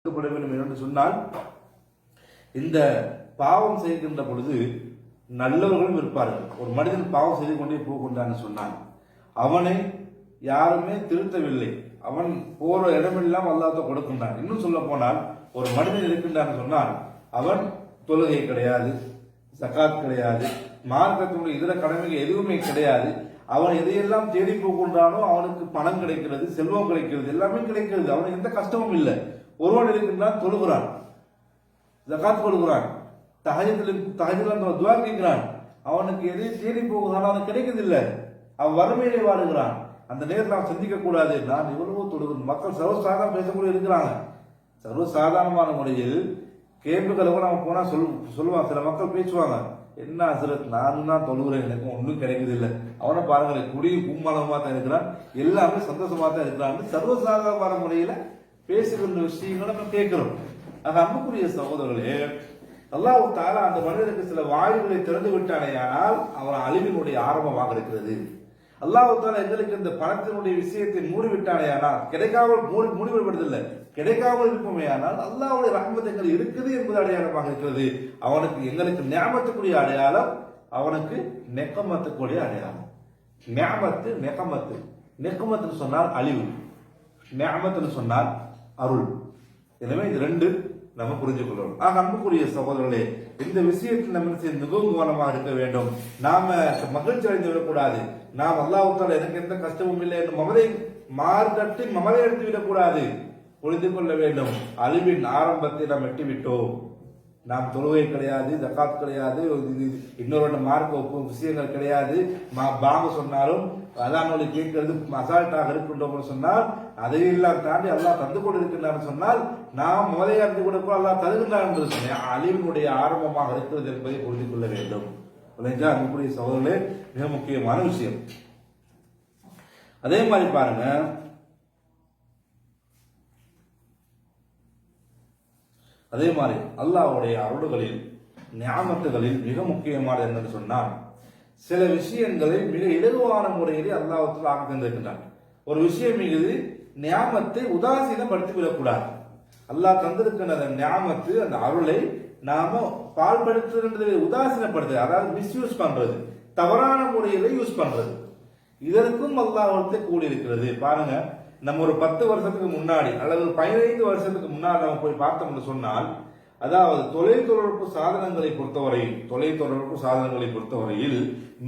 வேண்டும் என்று சொன்னால் இந்த பாவம் செய்கின்ற பொழுது நல்லவர்களும் இருப்பார்கள். ஒரு மனிதன் பாவம் செய்து கொண்டே போகின்றான்னு சொன்னான், அவனை யாருமே திருத்தவில்லை, அவன் போற இடமெல்லாம் அல்லாஹ் கொடுக்கின்றான். இன்னும் சொல்ல போனால் ஒரு மனிதன் இருக்கின்றான் சொன்னால் அவன் தொழுகை கிடையாது, ஜகாத் கிடையாது, மார்க்கத்தினுடைய இதர கடமைகள் எதுவுமே கிடையாது. அவன் எதையெல்லாம் தேடி போகின்றானோ அவனுக்கு பணம் கிடைக்கிறது, செல்வம் கிடைக்கிறது, எல்லாமே கிடைக்கிறது, அவனுக்கு எந்த கஷ்டமும் இல்லை. ஒருவன் இருக்கின்றான், தொழுகிறான், ஜகாத் கொடுக்கிறான், தஹஜ்ஜுத் துஆ கேட்கிறான், அவனுக்கு எதையும் தேடி போகுதானோ அவனுக்கு கிடைக்கதில்லை, அவன் வறுமையிலே வாழுகிறான். அந்த நேரத்தில் அவன் சிந்திக்க கூடாது, நான் எவ்வளவோ தொழுகிறேன். மக்கள் சர்வசாதாரண பேசக்கூடிய இருக்கிறாங்க, சர்வசாதாரணமான முறையில் கேம்புகளை கூட அவன் போனா சொல்லுவான். சில மக்கள் பேசுவாங்க, என்ன ஹசரத் நானும் தான் தொழுகிறேன், எனக்கு ஒன்றும் கிடைக்குது இல்லை. அவனை பாருங்களேன், குடியும் கும்மாளமா தான் இருக்கிறான், எல்லாமே சந்தோஷமா தான் இருக்கிறான். சர்வசாதாரணமான முறையில பேசுகின்ற விஷயங்களை நம்ம கேட்கிறோம். ஆக அன்புக்குரிய சகோதரர்களே, அல்லாஹ் தஆலா அந்த மனிதனுக்கு சில வாயுகளை திறந்து விட்டானேயானால் அவன் அழிவினுடைய ஆரம்பமாக இருக்கிறது. அல்லாஹ் தஆலா எங்களுக்கு இந்த பணத்தினுடைய விஷயத்தை மூடிவிட்டானேயானால், கிடைக்காமல் மூடிவிடுவதில்லை, கிடைக்காமல் இருப்போமேயானால் அல்லாஹ்வுடைய ரஹ்மத் எங்களுக்கு இருக்குது என்பது அடையாளமாக இருக்கிறது. அவனுக்கு எங்களுக்கு நியாமத்துக்குரிய அடையாளம், அவனுக்கு நெக்கமத்துக்குரிய அடையாளம். நியாமத்து நெக்கமத்து, நெக்கமத்துன்னு சொன்னால் அழிவு, நியாமத்துன்னு சொன்னால் அருள். எனவே இது ரெண்டு நம்ம புரிஞ்சு கொள்ளணும். ஆக அன்புக்குரிய சகோதரர்களே, இந்த விஷயத்தில் நம்ம மிகவும் கவனமாக இருக்க வேண்டும். நாம மகிழ்ச்சி அடைந்து விடக்கூடாது. நாம் அல்லாஹ் தஆலா எனக்கு எந்த கஷ்டமும் இல்லை என்று மமதை மார்கட்டி மமதை எடுத்து விடக்கூடாது. புரிந்து கொள்ள வேண்டும், அழிவின் ஆரம்பத்தை நாம் எட்டிவிட்டோம். நாம் தொழுகை கிடையாது, ஜகாத் கிடையாது, இன்னொரு மார்க்க விஷயங்கள் கிடையாது. பாங்க சொன்னாலும் அதான் கேட்கிறது அசால்ட்டாக இருக்கின்றோம் சொன்னால் அதையெல்லாம் தாண்டி அல்லாஹ் தந்து கொண்டு இருக்கின்றார் சொன்னால் நாம் முதலையாற்றி கொடுப்போம், அல்லாஹ் தருகின்றார் என்று சொன்னால் அழிவினுடைய ஆரம்பமாக இருக்கிறது என்பதை புரிந்து கொள்ள வேண்டும். அன்புக்குரிய சகோதரர்களே, மிக முக்கியமான விஷயம். அதே மாதிரி பாருங்க, அதே மாதிரி அல்லாஹ்வுடைய அருள்களில் நியாமத்துகளில் மிக முக்கியமானது என்னன்னு சொன்னால், சில விஷயங்களை மிக இலகுவான முறையிலே அல்லாஹ் ஆக்கி தந்திருக்கின்றான். ஒரு விஷயம் மீது நியாமத்தை உதாசீனப்படுத்தி விடக்கூடாது. அல்லாஹ் தந்திருக்கின்ற அந்த நியாமத்து, அந்த அருளை நாம பால்படுத்துறது, உதாசீனப்படுத்துறது, அதாவது மிஸ்யூஸ் பண்றது, தவறான முறையில யூஸ் பண்றது, இதற்கும் அல்லாஹ் கூடியிருக்கிறது. பாருங்க, நம்ம ஒரு 10 வருஷத்துக்கு முன்னாடி அல்லது 15 வருஷத்துக்கு முன்னாடி நம்ம போய் பார்த்தோம்னு சொன்னால், அதாவது தொலைத்தொடர்பு சாதனங்களை பொறுத்தவரையில்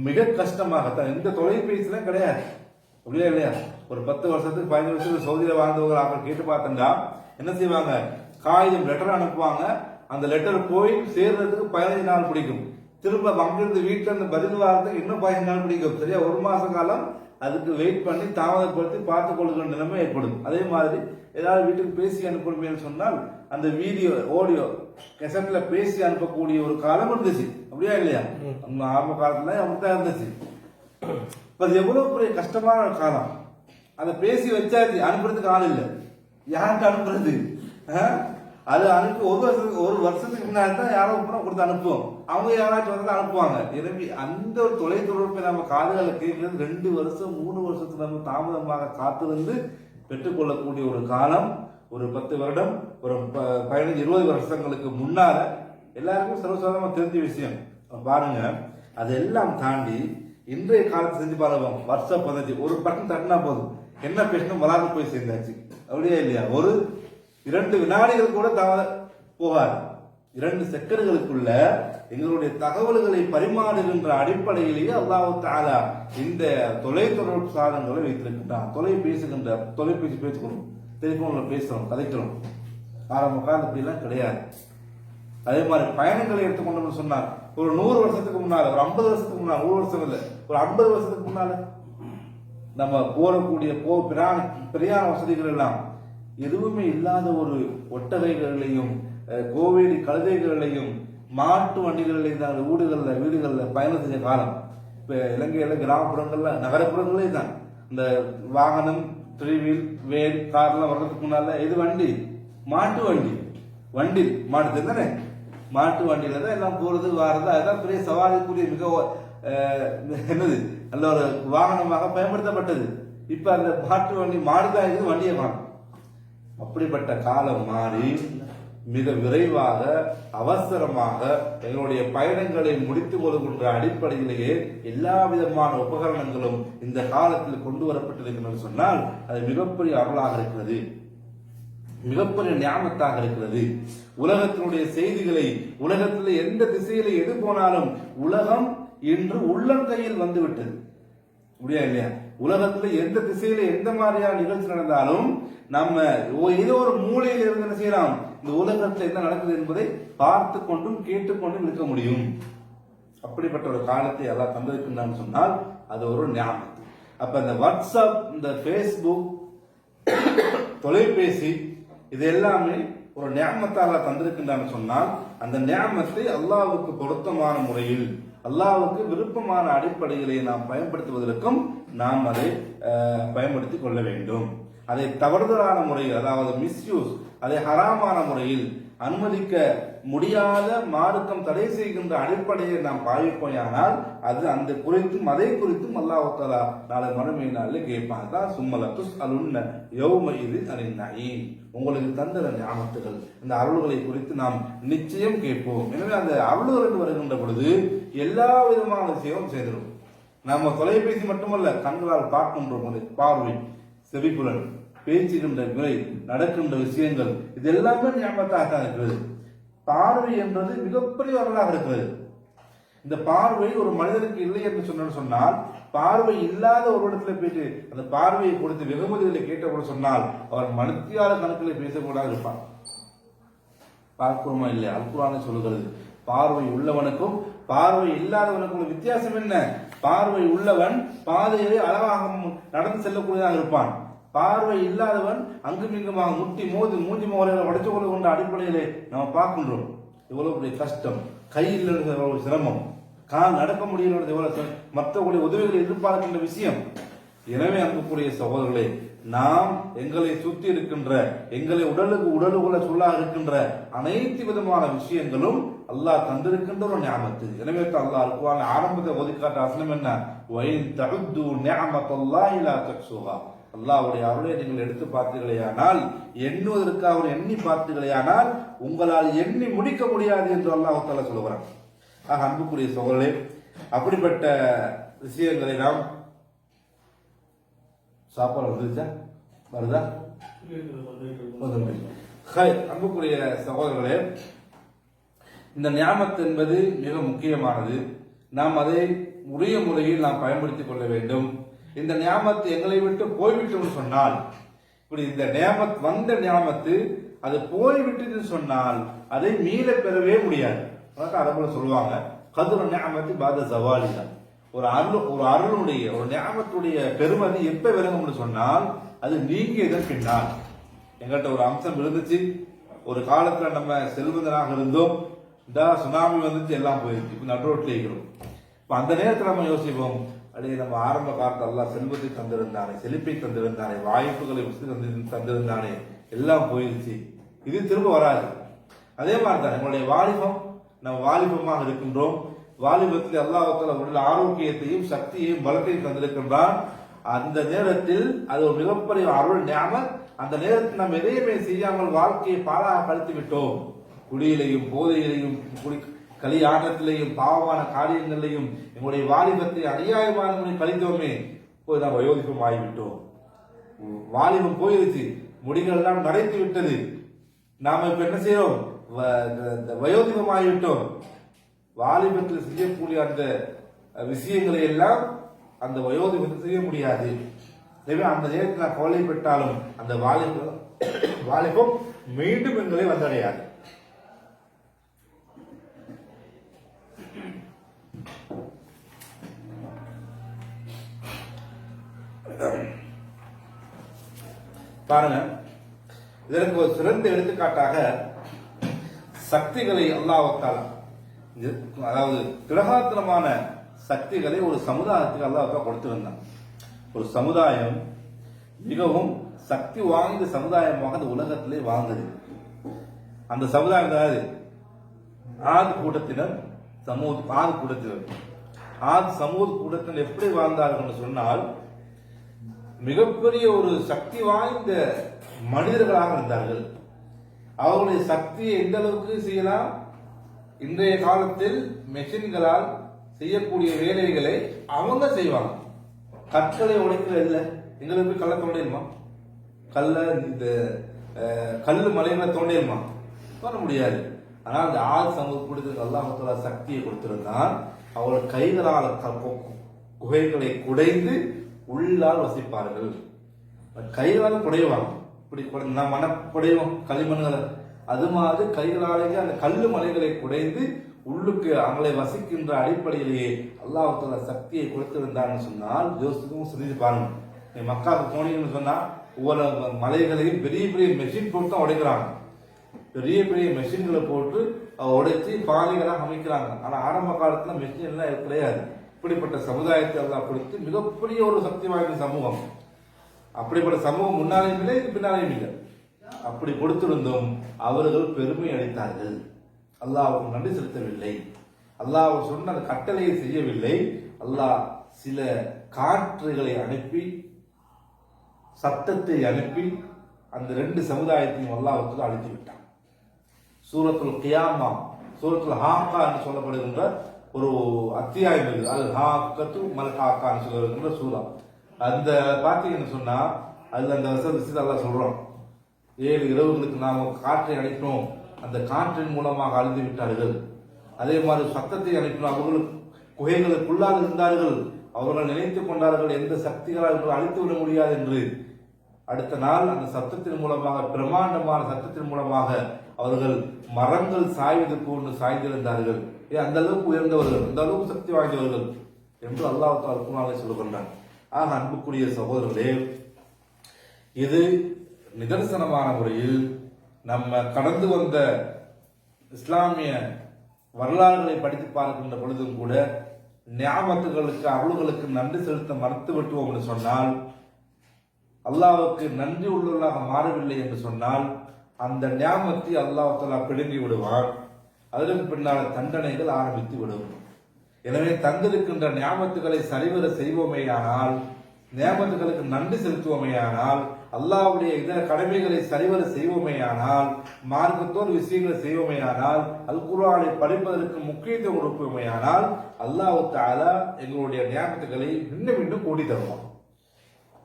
மிக கஷ்டமாகத்தான், இந்த தொலைபேசியில கிடையாது, அப்படியா இல்லையா? ஒரு 10 வருஷத்துக்கு 15 வருஷத்துக்கு சவுதியில வாழ்ந்தவங்க அவங்க கேட்டு பார்த்தா என்ன செய்வாங்க, காகிதம் லெட்டர் அனுப்புவாங்க, அந்த லெட்டர் போய் சேர்றதுக்கு 15 நாள் பிடிக்கும், திரும்ப அங்கிருந்து வீட்டுல இருந்து பதில் வாரத்துக்கு இன்னும் 15 நாள் பிடிக்கும். சரியா, ஒரு மாச காலம் அதுக்கு வெயிட் பண்ணி தாமதப்படுத்தி பார்த்துக் கொள்கிற நிலைமை ஏற்படும். அதே மாதிரி ஏதாவது வீட்டுக்கு பேசி அனுப்பணும் சொன்னால் அந்த வீடியோ ஆடியோ கெசட்ல பேசி அனுப்பக்கூடிய ஒரு காலம் இருந்துச்சு, அப்படியா இல்லையா? ஆரம்ப காலத்துல அப்படித்தான் இருந்துச்சு. அது எவ்வளவு பெரிய கஷ்டமான காலம். அதை பேசி வச்சாச்சு, அனுப்புறதுக்கு ஆள் இல்லை, யாருக்கு அனுப்புறது? அது அனுப்பி ஒரு வருஷத்துக்கு முன்னாடி தான் யாரோ கொடுத்து அனுப்புவோம், அவங்க யாராச்சும் வந்து அனுப்புவாங்க. எனவே அந்த ஒரு தொலைத்தொடர்பை நம்ம காதுகளை கேட்கறது 2 வருஷம் 3 வருஷத்துக்கு நம்ம தாமதமாக காத்திருந்து பெற்றுக்கொள்ளக்கூடிய ஒரு காலம். ஒரு 10 வருடம், ஒரு 15-20 வருஷங்களுக்கு முன்னால எல்லாருக்கும் சர்வசாதாரணமா தெரிஞ்ச விஷயம். பாருங்க, அதெல்லாம் தாண்டி இன்றைய காலத்தை செஞ்சு பாருங்க. வாட்ஸ்அப் வந்துச்சு, ஒரு பட்டன் தட்டினா போதும், என்ன பேசணும் வராது போய் சேர்ந்தாச்சு, அப்படியே இல்லையா? ஒரு 2 வினாடிகள் கூட போகாது, 2 செகண்டுகளுக்குள்ள எங்களுடைய தகவல்களை பரிமாறுகின்ற அடிப்படையிலேயே அல்லாஹ் தஆலா இந்த தொலைத்தொடர்பு சாதனங்களை வைத்திருக்கின்றான். தொலைபேசி பேசுகிறோம், டெலிபோன்ல பேசுறோம், கதைக்கிறோம். ஆரம்ப காலம் அப்படிலாம் கிடையாது. அதே மாதிரி பயணங்களை எடுத்துக்கொண்டோம்னு சொன்னார், ஒரு 100 வருஷத்துக்கு முன்னால, ஒரு 50 வருஷத்துக்கு முன்னால, 100 வருஷம் இல்லை, ஒரு 50 வருஷத்துக்கு முன்னால நம்ம போறக்கூடிய பிரயாண வசதிகள் எல்லாம் எதுவுமே இல்லாத ஒரு ஒட்டகைகளையும் கோவேலி கழுதைகளையும் மாட்டு வண்டிகளையும் வீடுகள்ல பயணம் செஞ்ச காலம். இப்ப இலங்கையில கிராமப்புறங்கள்ல நகரப்புறங்களே தான் இந்த வாகனம், 3 வீல், வேன், கார்லாம் வர்றதுக்கு முன்னால இது வண்டி, மாட்டு வண்டி மாட்டு தானே, மாட்டு வண்டியில தான் எல்லாம் போறது வாரது. அதுதான் பெரிய சவாலுக்குரிய மிக என்னது நல்ல ஒரு வாகனமாக பயன்படுத்தப்பட்டது. இப்ப அந்த மாட்டு வண்டி மாடுதான் இருக்குது, வண்டியை காணும். அப்படிப்பட்ட காலம் மாறி மிக விரைவாக அவசரமாக எங்களுடைய பயணங்களை முடித்துக் கொள்கின்ற அடிப்படையிலேயே எல்லா விதமான உபகரணங்களும் இந்த காலத்தில் கொண்டு வரப்பட்டிருக்கிறது சொன்னால் அது மிகப்பெரிய அருளாக இருக்கிறது, மிகப்பெரிய ஞாபகத்தாக இருக்கிறது. உலகத்தினுடைய செய்திகளை உலகத்தில் எந்த திசையில எது போனாலும் உலகம் இன்று உள்ளங்கையில் வந்துவிட்டது. முடியாது இல்லையா? உலகத்துல எந்த திசையில எந்த மாதிரியான நிகழ்ச்சி நடந்தாலும் நம்ம ஏதோ ஒரு மூலையில இருந்து என்ன செய்யலாம், இந்த உலகத்துல என்ன நடக்குது என்பதை பார்த்து கொண்டும் கேட்டுக்கொண்டும் இருக்க முடியும். அப்படிப்பட்ட ஒரு காலத்தை எல்லாம் தந்திருக்கின்றான்னு சொன்னால் அது ஒரு ஞாபகம். அப்ப இந்த வாட்ஸ்அப், இந்த பேஸ்புக், தொலைபேசி, இது எல்லாமே ஒரு ஞாபகத்தாக தந்திருக்கின்றான்னு சொன்னால் அந்த ஞாபகத்தை அல்லாஹ்வுக்கு பொருத்தமான முறையில் அல்லாஹ்வுக்கு விருப்பமான அடிப்படைகளை நாம் பயன்படுத்துவதற்கும் நாம் அதை பயன்படுத்திக் கொள்ள வேண்டும். அதை தவறுதலான முறையில், அதாவது மிஸ்யூஸ், அதை ஹராமான முறையில் அனுமதிக்க முடியாத மார்க்கம் தடை செய்கின்ற அடிப்படையை நாம் பாவிப்போயானால் அது அந்த குறித்தும் அதை குறித்தும் அல்லாஹ் தஆலா நாளை மறுமை நாளில் கேட்பான். தான் சும்மலத்துஸ் அலுன்ன யௌம இது அனிநயீம், உங்களுக்கு தந்த ஞாபகத்துகள், இந்த அருள்களை குறித்து நாம் நிச்சயம் கேட்போம். எனவே அந்த அருள்கள் வருகின்ற பொழுது எல்லா விதமான விஷயமும் செய்திடும். நம்ம தொலைபேசி மட்டுமல்ல, கண்களால் பார்க்கின்றோம், பார்வை, செவிப்புலன், பேச்சுகின்ற முறை, நடக்கின்ற விஷயங்கள், இது எல்லாமே ஞாபகத்தாக தான் இருக்கிறது. பார்வை என்பது மிகப்பெரிய வரலாக இருக்கிறது. இந்த பார்வை ஒரு மனிதனுக்கு இல்லை என்று சொன்னால், பார்வை இல்லாத ஒரு இடத்துல போயிட்டு அந்த பார்வையை கொடுத்து வெகுமதிகளை கேட்டபோது சொன்னால் அவர் மனுத்தியால கணக்கில் பேசக்கூடாது இருப்பார். பார்க்கிறோமா இல்லையா? அல்குர்ஆனே சொல்லுகிறது, பார்வை உள்ளவனுக்கும் பார்வை இல்லாதவனுக்கும் வித்தியாசம் என்ன? பார்வை உள்ளவன் பாதையிலே அழகாக நடந்து செல்லக்கூடியதாக இருப்பான். பார்வை இல்லாதவன் அங்கும் இங்குமாக முட்டி மோதி மூஞ்சி முறைகளை உடைச்சு கொண்ட அடிப்படையிலே நம்ம பார்க்கின்றோம். எவ்வளவு பெரிய கஷ்டம், கையில் எவ்வளவு சிரமம், கால் நடக்க முடியல எவ்வளவு, மற்றவர்களுடைய உதவிகளை எதிர்பார்க்கின்ற விஷயம். எனவே அன்புக்குரிய சகோதரர்களே, நாம் எங்களை சுற்றி இருக்கின்ற, எங்களை உடலுக்குள்ள சொல்லாக இருக்கின்ற அனைத்து விதமான விஷயங்களும் அல்லாஹ் தந்திருக்கின்ற ஒரு ஞாபகத்து. எனவே அல்லாஹ் அல்குர்ஆன் ஆரம்பத்தை ஒதுக்காட்ட அசனம் என்ன? வயின் தஉது நிஅமத்தல்லாஹி லா தக்ஸுஹா, அல்லாஹ்வுடைய அருளை நீங்கள் எடுத்து பார்த்தீர்களேயானால், எண்ணுவதற்காக எண்ணி பார்த்தீர்களேயானால் உங்களால் எண்ணி முடிக்க முடியாது என்று அல்லாஹ் தஆலா சொல்கிறான். ஆக அன்புக்குரிய சகோதரர்களே, அப்படிப்பட்ட விஷயங்களை நாம் சாப்பாடு வந்துருச்சா வருதா? அன்புக்குரிய சகோதரர்களே, இந்த ஞாபகத் என்பது மிக முக்கியமானது. நாம் அதை உரிய முறையில் நாம் பயன்படுத்திக் கொள்ள வேண்டும். இந்த ஞாபகத்து எங்களை விட்டு போய்விட்டோம் சொன்னால், இப்படி இந்த ஞாபகத் வந்த ஞாபகத்து அது போய்விட்டு சொன்னால் அதை மீள பெறவே முடியாது. அரபுல சொல்லுவாங்க, கதுர ஞாபகத்து பாத ஜவாலிதான். ஒரு அருளுடைய ஒரு ஞாபகத்துடைய பெருமதி எப்ப விளங்கும்னு சொன்னால் அது நீங்கியதன் பின்னால். எங்கிட்ட ஒரு அம்சம் இருந்துச்சு, ஒரு காலத்துல நம்ம செல்வந்தனாக இருந்தோம், இந்த சுனாமி வந்துச்சு, எல்லாம் போயிடுச்சு, இப்ப நடுரோட்ல இருக்கிறோம். இப்ப அந்த நேரத்தில் நம்ம யோசிப்போம், அப்படியே நம்ம ஆரம்ப காலத்தில் எல்லாம் செல்வத்தை தந்திருந்தானே, செழிப்பை தந்திருந்தானே, வாய்ப்புகளை தந்திருந்தானே, எல்லாம் போயிடுச்சு, இது திரும்ப வராது. அதே மாதிரி தான் நம்மளுடைய வாலிபம், நம்ம வாலிபமாக இருக்கின்றோம். வாலிபத்தில் அல்லாஹ் தஆலா உடல் ஆரோக்கியத்தையும் சக்தியையும் பலத்தையும் தந்திருக்கின்றான். அந்த நேரத்தில் அது ஒரு மிகப்பெரிய அருள் ஞாபகம். அந்த நேரத்தில் நாம் எதையுமே செய்யாமல் வாழ்க்கையை பாழாக கழித்து விட்டோம். குடியிலையும் போதையிலையும் கலியாட்டத்திலையும் பாவமான காரியங்களிலையும் எங்களுடைய வாலிபத்தை அநியாயமான முறையில் கழித்தோமே, போய் நாம் வயோதிபம் ஆகிவிட்டோம். வாலிபம் போயிருச்சு, முடிகள் எல்லாம் நரைத்து விட்டது. நாம இப்ப என்ன செய்யறோம்? வயோதிபம் ஆகிவிட்டோம். வாலிபத்தில் செய்யக்கூடிய அந்த விஷயங்களை எல்லாம் அந்த வயோதிபத்தில் செய்ய முடியாது. எனவே அந்த நேரத்தில் நான் கவலைப்பட்டாலும் அந்த வாலிபம் மீண்டும் எங்களை வந்தடையாது. பாருங்க, இதற்கு ஒரு சிறந்த எடுத்துக்காட்டாக சக்திகளை அல்லாஹ் தஆலா, அதாவது திலகாத்திரமான சக்திகளை ஒரு சமுதாயத்துக்கு அல்லாஹ் கொடுத்திருந்தான். ஒரு சமுதாயம் மிகவும் சக்தி வாய்ந்த சமுதாயமாக அந்த உலகத்திலே வாழ்ந்தது. அந்த சமுதாயம் அதாவது ஆத் கூட்டத்தினர், ஆத் கூட்டத்தினர், சமூக கூட்டத்தினர் எப்படி வாழ்ந்தார்கள் சொன்னால், மிகப்பெரிய ஒரு சக்தி வாய்ந்த மனிதர்களாக இருந்தார்கள். அவர்களுடைய சக்தியை எந்த அளவுக்கு செய்யலாம்? இன்றைய காலத்தில் மெஷின்களால் செய்யக்கூடிய வேலைகளை அவங்க செய்வாங்க. கற்களை உடைக்கிறது இல்லை. எங்களுக்கு கல்லை தோண்டிடுமா? இந்த கல்லு மலைகளை தோண்டிடுமா? பண்ண முடியாது. ஆனால் அந்த ஆள் சமூகப்படுத்த அல்லாஹ் சக்தியை கொடுத்திருந்தால் அவர்கள் கைகளால் குகைகளை குடைந்து உள்ளால் வசிப்பார்கள். கைகளால் குடைவாங்க. இப்படி மன குடைவோம் களிமண்களை, அது மாதிரி கைகளாலேயே அந்த கல்லு மலைகளை குடைந்து உள்ளுக்கு அவங்களை வசிக்கின்ற அடிப்படையிலேயே அல்லாஹ் சக்தியை கொடுத்திருந்தான்னு சொன்னால் யோசித்துக்கும் சிறிது பாருங்க. மக்காவுக்கு போனீங்கன்னு சொன்னா ஒவ்வொரு மலைகளையும் பெரிய பெரிய மெஷின் போட்டு தான் உடைக்கிறாங்க. பெரிய பெரிய மெஷின்களை போட்டு உடைச்சி பாதைகளாக அமைக்கிறாங்க. ஆனா ஆரம்ப காலத்துல மெஷின் எல்லாம் கிடையாது. இப்படிப்பட்ட சமுதாயத்தை எல்லாம் கொடுத்து மிகப்பெரிய ஒரு சக்தி வாய்ந்த சமூகம். அப்படிப்பட்ட சமூகம் முன்னாலேயும் இல்லை, பின்னாலேயும் இல்லை. அப்படி கொடுத்திருந்தும் அவர்கள் பெருமை அளித்தார்கள். அல்லாஹ்வுக்கு நன்றி செலுத்தவில்லை. அல்லாஹ் சொன்ன அந்த கட்டளையை செய்யவில்லை. அல்லாஹ் சில காற்றுகளை அனுப்பி, சத்தத்தை அனுப்பி அந்த ரெண்டு சமுதாயத்தையும் அல்லாஹ் அழித்து விட்டான். சூரத்துல் கியாமா, சூரத்துல் ஹாக்கா என்று சொல்லப்படுகின்ற ஒரு அத்தியாயம் இருக்கு. அது ஹாக்கத்து மல் ஹாக்கான்னு சொல்லுகின்ற சூரா. அந்த பார்த்தீங்கன்னு சொன்னா அதுல அந்த விஷயத்தை எல்லாம் சொல்றோம். 7 இரவுகளுக்கு நாம காற்றை அனுப்பினோம், அந்த காற்றின் மூலமாக அழிந்து விட்டார்கள். அதே மாதிரி சத்தத்தை அனுப்பினோம், அவர்களுக்கு குகைகளுக்குள்ளாக இருந்தார்கள். அவர்கள் நினைத்துக் கொண்டார்கள் எந்த சக்திகளால் இவர்கள் அழித்து விட முடியாது என்று. அடுத்த நாள் அந்த சத்தத்தின் மூலமாக, பிரம்மாண்டமான சத்தத்தின் மூலமாக அவர்கள் மரங்கள் சாய்வது போன்று சாய்ந்திருந்தார்கள். அந்த அளவுக்கு உயர்ந்தவர்கள், அந்த அளவுக்கு சக்தி வாய்ந்தவர்கள் என்று அல்லாஹ் தஆலா சொல்லுகின்றான். ஆக அன்புக்குரிய சகோதரர்களே, இது நிதர்சனமான முறையில் நம்ம கடந்து வந்த இஸ்லாமிய வரலாறுகளை படித்து பார்க்கின்ற பொழுதும் கூட நியாமத்துகளுக்கு அருள்களுக்கு நன்றி செலுத்த மறுத்து விட்டுவோம் என்று சொன்னால், அல்லாஹ்வுக்கு நன்றி உள்ளவர்களாக மாறவில்லை என்று சொன்னால் அந்த நியாமத்தை அல்லாஹ் தஆலா பிடுங்கி விடுவார். அதற்கு பின்னால் தண்டனைகள் ஆரம்பித்து விடும். எனவே தந்திருக்கின்ற நியாமத்துகளை சரிவர செய்வோமேயானால், நியாமத்துகளுக்கு நன்றி செலுத்துவோமேயானால், அல்லாஹ்வுடைய இதர கடமைகளை சரிவர செய்வோமேயானால், மார்க்கத்தோடு விஷயங்களை செய்வோமேயானால், அல் குர்ஆனை படிப்பதற்கு முக்கியத்துவம் கொடுப்போமேயானால், அல்லாஹ் தஆலா எங்களுடைய நியாமத்துகளை இன்னும் இன்னும் கூடி தருவான்.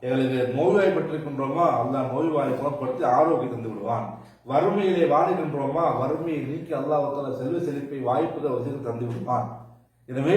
எங்களுக்கு நோய்வாய்ப்பட்டிருக்கின்றோமா, அல்லாஹ் நோய்வாயை குணப்படுத்தி ஆரோக்கியம் தந்து விடுவான். வறுமையிலே வாழுகின்றோமா, வறுமையை நீக்கி அல்லாஹ் தஆலா செல்வ செழிப்பை வாய்ப்புகள் வசதி தந்து விடுவான். எனவே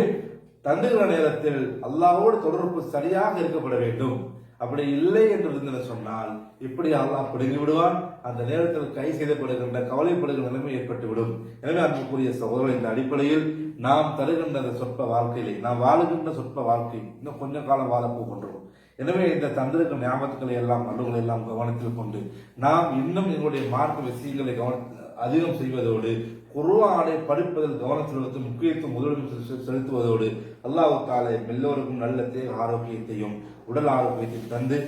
தந்துகிற நேரத்தில் அல்லாஹ்வோடு தொடர்பு சரியாக இருக்கப்பட வேண்டும். அப்படி இல்லை என்று இருந்தன சொன்னால் இப்படி அல்லாஹ் பிடுங்கி விடுவான். அந்த நேரத்தில் கை செய்யப்படுகின்ற கவலைப்படுகிற நிலைமை ஏற்பட்டுவிடும். எனவே அன்புக்குரிய சகோதரர், இந்த அடிப்படையில் நாம் தருகின்ற அந்த சொற்ப வாழ்க்கையிலே, நாம் வாழுகின்ற சொற்ப வாழ்க்கை இன்னும் கொஞ்ச காலம் வாழ போகின்றோம். எனவே இந்த தந்திருக்கிற ஞாபகங்களை எல்லாம் நல்லுகளை எல்லாம் கவனத்தில் கொண்டு நாம் இன்னும் எங்களுடைய மார்க்க விஷயங்களை அதிகம் செய்வதோடு, குர்ஆனை படிப்பதில் கவனம் செலுத்தி முக்கியத்துவம் முதலிடம் செலுத்துவதோடு, அல்லாஹ் தஆலா எல்லோருக்கும் நல்ல தேக ஆரோக்கியத்தையும் உடல் ஆரோக்கியத்தையும் தந்து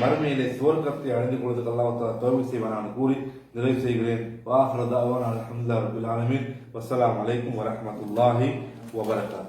மறுமையிலே சுவர்க்கத்தை அடைந்து கொள்வதற்கு அல்லாஹ் தஆலா தௌஃபீக் செய்வானாக கூறி நிறைவு செய்கிறேன். வாஹிரு தஅவானா அல்ஹம்துலில்லாஹி ரப்பில் ஆலமீன். வஸ்ஸலாமு அலைக்கும் வரஹ்மத்துல்லாஹி வபரகாத்துஹு.